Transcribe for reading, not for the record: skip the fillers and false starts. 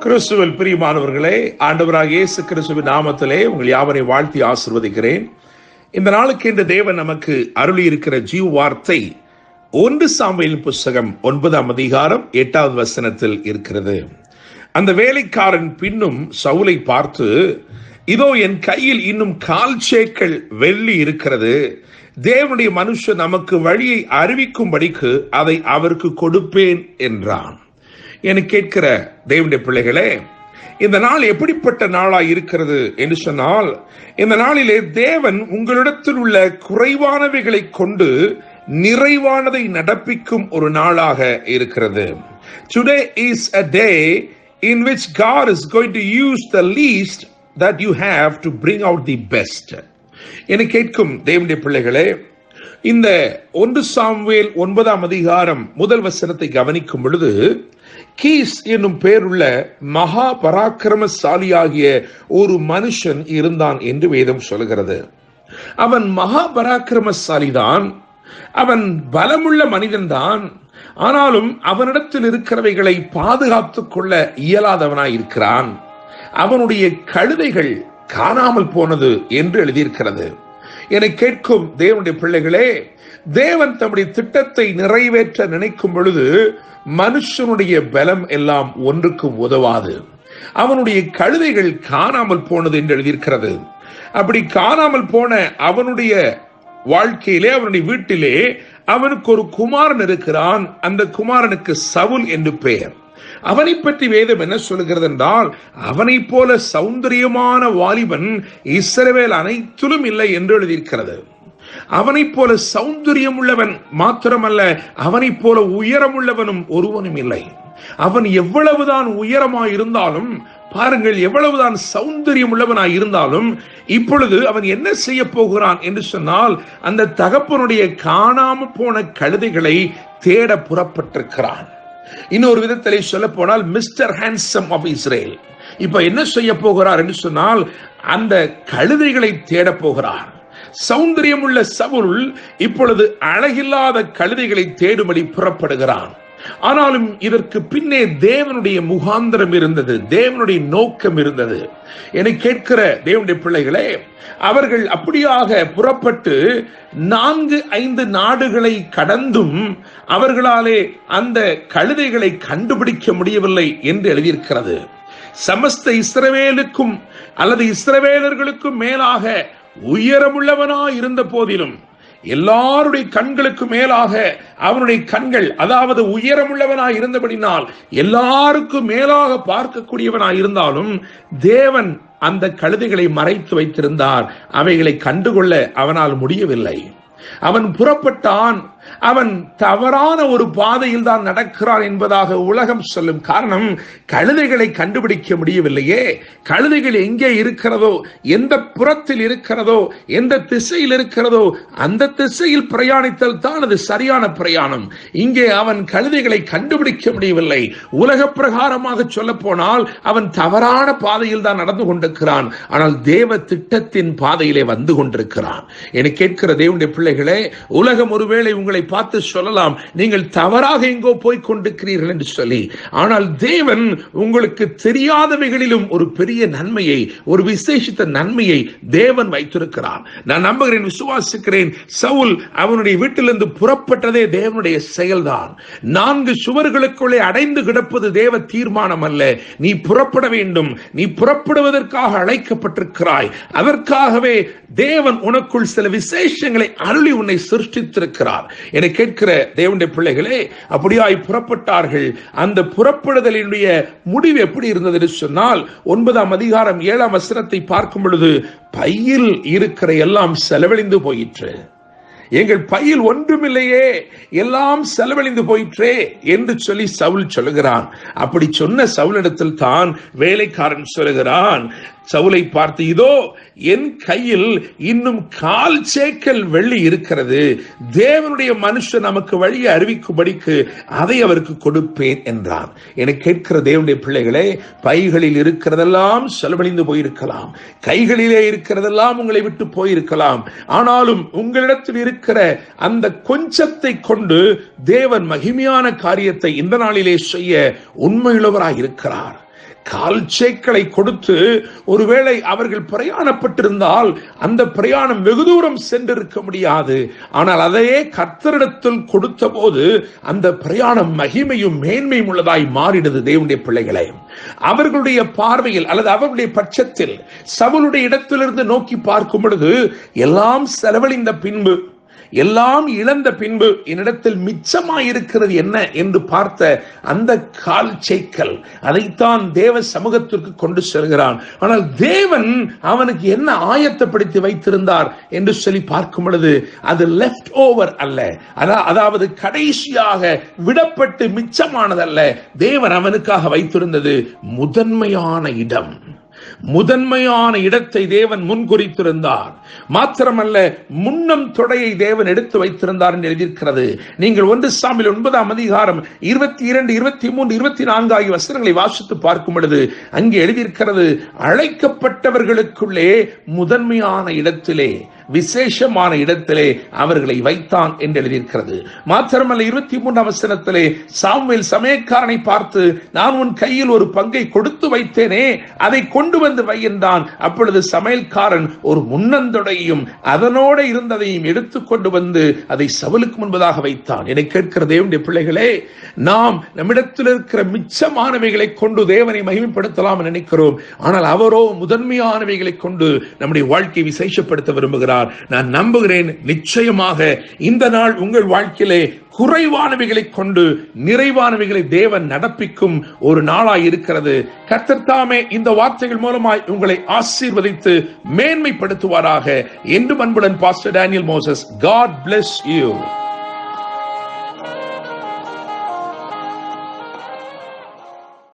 கிறிஸ்துவில் பிரியமானவர்களே, ஆண்டவராகிய இயேசு கிறிஸ்துவின் நாமத்திலே உங்கள் யாவரை வாழ்த்தி ஆசீர்வதிக்கிறேன். இந்த நாளுக்கு இந்த தேவன் நமக்கு அருளி இருக்கிற ஜீவ வார்த்தை 1 சாமுவேல் புஸ்தகம் 9ஆம் அதிகாரம் 8வது வசனத்தில் இருக்கிறது. அந்த வேலைக்காரன் பின்னும் சவுலை பார்த்து, இதோ என் கையில் இன்னும் 1/4 சேக்கல் வெள்ளி இருக்கிறது. தேவனுடைய மனுஷன் நமக்கு வழியை அறிவிக்கும்படிக்கு அதை அவருக்கு கொடுப்பேன் என்றான். என கேட்கிற தேவனுடைய பிள்ளைகளே, இந்த நாள் எப்படிப்பட்ட நாளாய் இருக்கிறது என்று சொன்னால், இந்த நாளிலே தேவன் உங்களிடத்தில் உள்ள குறைவானவைகளை கொண்டு நிறைவானதை நடப்பிக்கும் ஒரு நாளாக இருக்கிறது. Today is a day in which God is going to use the least that you have to bring out the best. என கேட்கும் தேவனுடைய பிள்ளைகளே, இந்த 1 சாமுவேல் 9ஆம் அதிகாரம் முதல் வசனத்தை கவனிக்கும் பொழுது, கீஸ் என்னும் பெயருள்ள மகா பராக்கிரமசாலியாகிய ஒரு மனுஷன் இருந்தான் என்று வேதம் சொல்கிறது. அவன் மகா பராக்கிரமசாலிதான், அவன் பலமுள்ள மனிதன்தான். ஆனாலும் அவனிடத்தில் இருக்கிறவைகளை பாதுகாத்துக் கொள்ள இயலாதவனாய் இருக்கிறான். அவனுடைய கழுதைகள் காணாமல் போனது என்று எழுதியிருக்கிறது. என கேட்கும் தேவனுடைய பிள்ளைகளே, தேவன் தம்முடைய திட்டத்தை நிறைவேற்ற நினைக்கும் பொழுது மனுஷனுடைய பலம் எல்லாம் ஒன்றுக்கு உதவாது. அவனுடைய கழுதைகள் காணாமல் போனது என்று எழுதியிருக்கிறது. அப்படி காணாமல் போன அவனுடைய வாழ்க்கையிலே, அவனுடைய வீட்டிலே அவனுக்கு ஒரு குமாரன் இருக்கிறான். அந்த குமாரனுக்கு சவுல் என்று பெயர். அவனை பற்றி வேதம் என்ன சொல்கிறது என்றால், அவனை போல சௌந்தரியமான வாலிபன் இஸ்ரவேல் அனைத்திலும் இல்லை என்று எழுதியிருக்கிறது. அவனை போல சௌந்தரியம் உள்ளவன் மாத்திரமல்ல, அவனை போல உயரம் உள்ளவனும் ஒருவனும் இல்லை. அவன் எவ்வளவுதான் உயரமாய் இருந்தாலும், பாருங்கள், எவ்வளவுதான் சௌந்தரியம் உள்ளவனாய் இருந்தாலும், இப்பொழுது அவன் என்ன செய்ய போகிறான் என்று சொன்னால், அந்த தகப்பனுடைய காணாம போன கழுதைகளை தேட புறப்பட்டிருக்கிறான். இன்னொரு விதத்திலே சொல்ல போனால், மிஸ்டர் ஹேண்ட்சம் ஆஃப் இஸ்ரேல் இப்ப என்ன செய்ய போகிறார் என்று சொன்னால், அந்த கழுதைகளை தேட போகிறார். சௌந்தரியம் உள்ள சவுல் இப்பொழுது அழகில்லாத கழுதைகளை தேடும்படி புறப்படுகிறான். ஆனாலும் இதற்கு பின்னே தேவனுடைய முகாந்திரம் இருந்தது, தேவனுடைய நோக்கம் இருந்தது. என்னை கேட்கிற தேவனுடைய பிள்ளைகளே, அவர்கள் அப்படியாக புறப்பட்டு 4-5 நாடுகளை கடந்தும் அவர்களாலே அந்த கழுதைகளை கண்டுபிடிக்க முடியவில்லை என்று எழுதியிருக்கிறது. சமஸ்த இஸ்ரவேலுக்கும் அல்லது இஸ்ரவேலர்களுக்கும் மேலாக உயரமுள்ளவனாய் இருந்த போதிலும், எல்லாருடைய கண்களுக்கு மேலாக அவனுடைய கண்கள், அதாவது உயரமுள்ளவனாய் இருந்தபடினால் எல்லாருக்கும் மேலாக பார்க்கக்கூடியவனாய் இருந்தாலும், தேவன் அந்த கழுதைகளை மறைத்து வைத்திருந்தார். அவைகளை கண்டுகொள்ள அவனால் முடியவில்லை. அவன் புறப்பட்டான். அவன் தவறான ஒரு பாதையில் தான் நடக்கிறான் என்பதாக உலகம் சொல்லும். காரணம், கழுதைகளை கண்டுபிடிக்க முடியவில்லையே. கழுதைகள் எங்கே இருக்கிறதோ, எந்த புறத்தில் இருக்கிறதோ, எந்த திசையில் இருக்கிறதோ, அந்த திசையில் பிரயாணித்தல் தான் அது சரியான பிரயாணம். இங்கே அவன் கழுதைகளை கண்டுபிடிக்க முடியவில்லை. உலக பிரகாரமாக சொல்ல போனால் அவன் தவறான பாதையில் தான் நடந்து கொண்டிருக்கிறான். ஆனால் தேவ திட்டத்தின் பாதையிலே வந்து கொண்டிருக்கிறான். என கேட்கிற தேவனுடைய பிள்ளைகளே, உலகம் ஒருவேளை உங்களை பார்த்து சொல்லலாம், நீங்கள் தவறாக எங்கோ போய் கொண்டிருக்கிறீர்கள் என்று சொல்லி. ஆனால் தேவன் உங்களுக்கு தெரியாதவைகளிலும் ஒரு பெரிய நன்மையை, ஒரு விசேஷித்த நன்மையை தேவன் வைத்திருக்கிறார். நான் நம்புகிறேன், விசுவாசிக்கிறேன். சவுல் அவனுடைய வீட்டிலிருந்து புறப்பட்டதே தேவனுடைய செயல்தான். 4 சுவர்களுக்குள்ளே அடைந்து கிடப்பது தேவ தீர்மானம் அல்ல. நீ புறப்பட வேண்டும். நீ புறப்படுவதற்காக அழைக்கப்பட்டிருக்கிறாய். அதற்காகவே தேவன் உனக்குள் சில விசேஷங்களை அருளி உன்னை சிருஷ்டித்திருக்கிறார். என கேட்கிற தேவனுடைய பிள்ளைகளே, அப்படியாய் புறப்பட்டார்கள். அந்த புறப்படுதலினுடைய முடிவு எப்படி இருந்தது என்று சொன்னால், 9ஆம் அதிகாரம் 7ஆம் வசனத்தை பார்க்கும் பொழுது, பையில் இருக்கிற எல்லாம் செலவழிந்து போயிற்று. எங்கள் பையில் ஒன்றுமில்லையே, எல்லாம் செலவழிந்து போயிற்றே என்று சொல்லி சவுல் சொல்லுகிறான். அப்படி சொன்ன சவுலிடத்தில் தான் வேலைக்காரன் சொல்லுகிறான், சவுலை பார்த்து, இதோ என் கையில் இன்னும் 1/4 சேக்கல் வெள்ளி இருக்கிறது. தேவனுடைய மனுஷன் நமக்கு வழியை அறிவிக்கும்படிக்கு அதை அவருக்கு கொடுப்பேன் என்றான். என கேட்கிற தேவனுடைய பிள்ளைகளே, பைகளில் இருக்கிறதெல்லாம் செலவழிந்து போயிருக்கலாம், கைகளிலே இருக்கிறதெல்லாம் உங்களை விட்டு போயிருக்கலாம். ஆனாலும் உங்களிடத்தில் இருக்கிற அந்த கொஞ்சத்தை கொண்டு தேவன் மகிமையான காரியத்தை இந்த நாளிலே செய்ய உண்மையுள்ளவராய் இருக்கிறார். கால்ச்சேக்களை கொடுத்து ஒருவேளை அவர்கள் பிரயாணப்பட்டிருந்தால் அந்த பிரயாணம் வெகு தூரம் சென்றிருக்க முடியாது. ஆனால் அதையே கர்த்தரிடத்தில் கொடுத்த போது அந்த பிரயாணம் மகிமையும் மேன்மையும் உள்ளதாய் மாறிடுது. தேவனுடைய பிள்ளைகளை, அவர்களுடைய பார்வையில் அல்லது அவர்களுடைய பட்சத்தில் சவுலுடைய இடத்திலிருந்து நோக்கி பார்க்கும் பொழுது எல்லாம் செலவழிந்த பின்பு, எல்லாம் இழந்த பின்பு என்னிடத்தில் மிச்சமாயிருக்கிறது என்ன என்று பார்த்த அந்த கால்ச்சேய்க்கல், அதைத்தான் தேவ சமூகத்திற்கு கொண்டு செல்கிறான். ஆனால் தேவன் அவனுக்கு என்ன ஆயத்தப்படுத்தி வைத்திருந்தார் என்று சொல்லி பார்க்கும் பொழுது அது லெஃப்ட் ஓவர் அல்ல, அதாவது கடைசியாக விடப்பட்டு மிச்சமானதல்ல. தேவன் அவனுக்காக வைத்திருந்தது முதன்மையான இடம். முதன்மையான இடத்தை தேவன் முன்குறித்திருந்தார். மாத்திரமல்ல, முன்னம் தொடையை தேவன் எடுத்து வைத்திருந்தார் என்று எழுதியிருக்கிறது. நீங்கள் 1 சாமுவேல் 9ஆம் அதிகாரம் 22, 23, 24 ஆகிய வசனங்களை வாசித்து பார்க்கும் பொழுது அங்கே எழுதியிருக்கிறது, அழைக்கப்பட்டவர்களுக்குள்ளே முதன்மையான இடத்திலே, விசேஷமான இடத்திலே அவர்களை வைத்தான் என்று எழுதியிருக்கிறது. மாத்திரமல்ல, 23ஆம் வசனத்திலே சாமுவேல் சமயக்காரனை பார்த்து, நான் உன் கையில் ஒரு பங்கை கொடுத்து வைத்தேனே, அதை கொண்டு வந்து வை என்றான். அப்பொழுது சமையல்காரன் ஒரு முன்னந்தொடையும் அதனோட இருந்ததையும் எடுத்துக்கொண்டு வந்து அதை சவுலுக்கு முன்பதாக வைத்தான். என்னை கேட்கிற தேவனுடைய பிள்ளைகளே, நாம் நம்மிடத்தில் இருக்கிற மிச்சமானவைகளை கொண்டு தேவனை மகிமைப்படுத்தலாம் நினைக்கிறோம். ஆனால் அவரோ முதன்மையானவைகளை கொண்டு நம்முடைய வாழ்க்கையை விசேஷப்படுத்த விரும்புகிறார். நான் நம்புகிறேன், நிச்சயமாக இந்த நாள் உங்கள் வாழ்க்கையிலே குறைவானவைகளை கொண்டு நிறைவானவைகளை தேவன் நடப்பிக்கும் ஒரு நாளாய் இருக்கிறது. கர்த்தர் தாமே இந்த வார்த்தைகள் மூலமாய் உங்களை ஆசீர்வதித்து மேன்மைப்படுத்துவாராக. என்று அன்புடன் pastor Daniel Moses. God bless you.